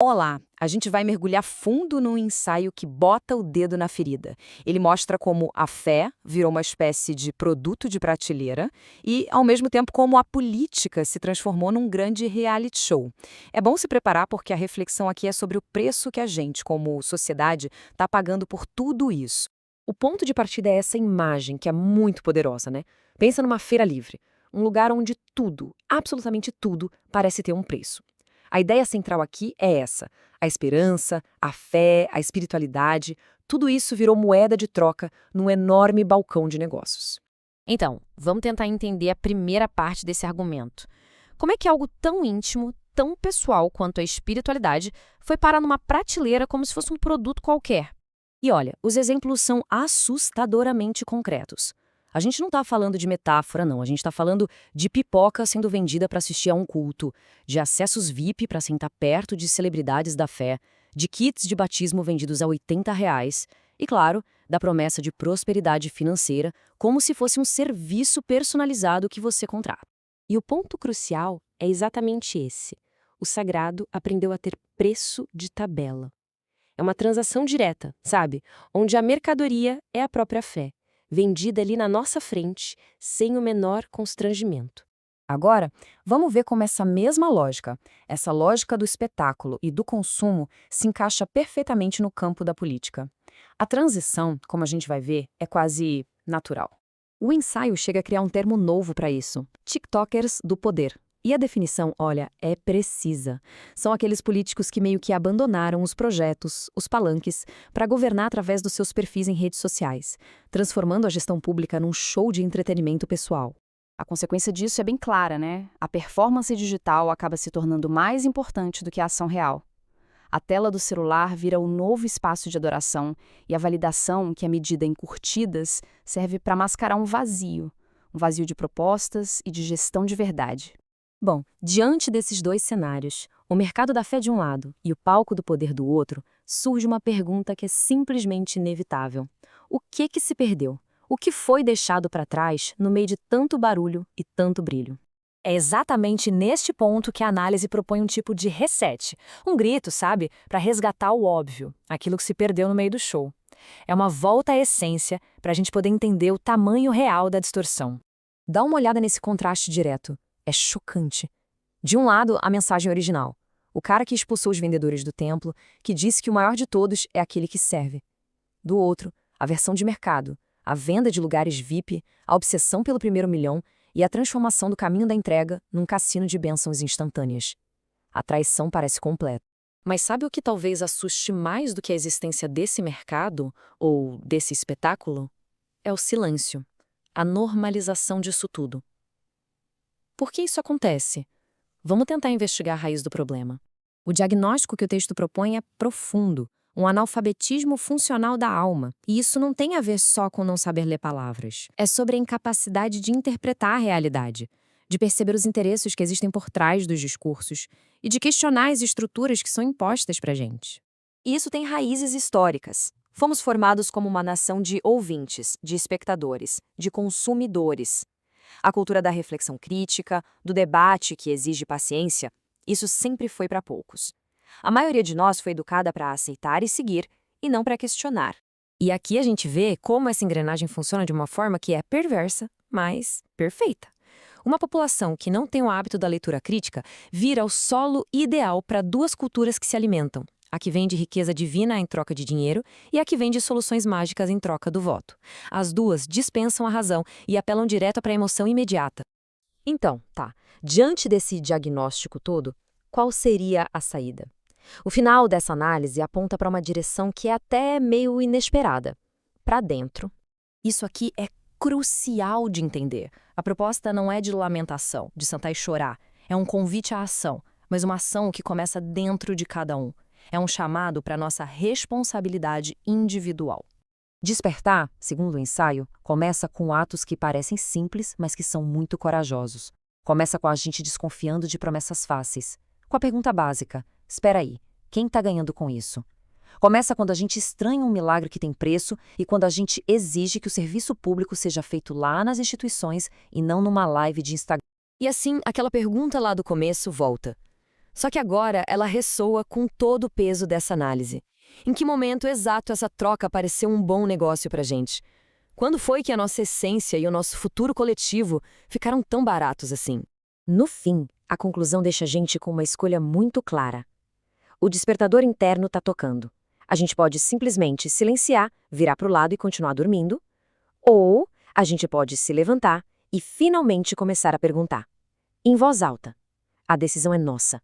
Olá, a gente vai mergulhar fundo num ensaio que bota o dedo na ferida. Ele mostra como a fé virou uma espécie de produto de prateleira e, ao mesmo tempo, como a política se transformou num grande reality show. É bom se preparar porque a reflexão aqui é sobre o preço que a gente, como sociedade, está pagando por tudo isso. O ponto de partida é essa imagem, que é muito poderosa, né? Pensa numa feira livre, um lugar onde tudo, absolutamente tudo, parece ter um preço. A ideia central aqui é essa: a esperança, a fé, a espiritualidade, tudo isso virou moeda de troca num enorme balcão de negócios. Então, vamos tentar entender a primeira parte desse argumento. Como é que algo tão íntimo, tão pessoal quanto a espiritualidade foi parar numa prateleira como se fosse um produto qualquer? E olha, os exemplos são assustadoramente concretos. A gente não está falando de metáfora, não. A gente está falando de pipoca sendo vendida para assistir a um culto, de acessos VIP para sentar perto de celebridades da fé, de kits de batismo vendidos a R$ 80 e, claro, da promessa de prosperidade financeira, como se fosse um serviço personalizado que você contrata. E o ponto crucial é exatamente esse. O sagrado aprendeu a ter preço de tabela. É uma transação direta, sabe? Onde a mercadoria é a própria fé, vendida ali na nossa frente, sem o menor constrangimento. Agora, vamos ver como essa lógica do espetáculo e do consumo, se encaixa perfeitamente no campo da política. A transição, como a gente vai ver, é quase natural. O ensaio chega a criar um termo novo para isso: TikTokers do poder. E a definição, olha, é precisa. São aqueles políticos que meio que abandonaram os projetos, os palanques, para governar através dos seus perfis em redes sociais, transformando a gestão pública num show de entretenimento pessoal. A consequência disso é bem clara, né? A performance digital acaba se tornando mais importante do que a ação real. A tela do celular vira o novo espaço de adoração e a validação, que é medida em curtidas, serve para mascarar um vazio de propostas e de gestão de verdade. Bom, diante desses dois cenários, o mercado da fé de um lado e o palco do poder do outro, surge uma pergunta que é simplesmente inevitável. O que se perdeu? O que foi deixado para trás no meio de tanto barulho e tanto brilho? É exatamente neste ponto que a análise propõe um tipo de reset, um grito, sabe, para resgatar o óbvio, aquilo que se perdeu no meio do show. É uma volta à essência para a gente poder entender o tamanho real da distorção. Dá uma olhada nesse contraste direto. É chocante. De um lado, a mensagem original. O cara que expulsou os vendedores do templo, que disse que o maior de todos é aquele que serve. Do outro, a versão de mercado, a venda de lugares VIP, a obsessão pelo primeiro milhão e a transformação do caminho da entrega num cassino de bênçãos instantâneas. A traição parece completa. Mas sabe o que talvez assuste mais do que a existência desse mercado, ou desse espetáculo? É o silêncio, a normalização disso tudo. Por que isso acontece? Vamos tentar investigar a raiz do problema. O diagnóstico que o texto propõe é profundo, um analfabetismo funcional da alma. E isso não tem a ver só com não saber ler palavras. É sobre a incapacidade de interpretar a realidade, de perceber os interesses que existem por trás dos discursos e de questionar as estruturas que são impostas para a gente. E isso tem raízes históricas. Fomos formados como uma nação de ouvintes, de espectadores, de consumidores. A cultura da reflexão crítica, do debate que exige paciência, isso sempre foi para poucos. A maioria de nós foi educada para aceitar e seguir, e não para questionar. E aqui a gente vê como essa engrenagem funciona de uma forma que é perversa, mas perfeita. Uma população que não tem o hábito da leitura crítica vira o solo ideal para duas culturas que se alimentam: a que vende riqueza divina em troca de dinheiro e a que vende soluções mágicas em troca do voto. As duas dispensam a razão e apelam direto para a emoção imediata. Então, diante desse diagnóstico todo, qual seria a saída? O final dessa análise aponta para uma direção que é até meio inesperada. Para dentro. Isso aqui é crucial de entender. A proposta não é de lamentação, de sentar e chorar. É um convite à ação, mas uma ação que começa dentro de cada um. É um chamado para a nossa responsabilidade individual. Despertar, segundo o ensaio, começa com atos que parecem simples, mas que são muito corajosos. Começa com a gente desconfiando de promessas fáceis. Com a pergunta básica: espera aí, quem está ganhando com isso? Começa quando a gente estranha um milagre que tem preço e quando a gente exige que o serviço público seja feito lá nas instituições e não numa live de Instagram. E assim, aquela pergunta lá do começo volta. Só que agora ela ressoa com todo o peso dessa análise. Em que momento exato essa troca pareceu um bom negócio pra gente? Quando foi que a nossa essência e o nosso futuro coletivo ficaram tão baratos assim? No fim, a conclusão deixa a gente com uma escolha muito clara. O despertador interno está tocando. A gente pode simplesmente silenciar, virar para o lado e continuar dormindo, ou a gente pode se levantar e finalmente começar a perguntar. Em voz alta. A decisão é nossa.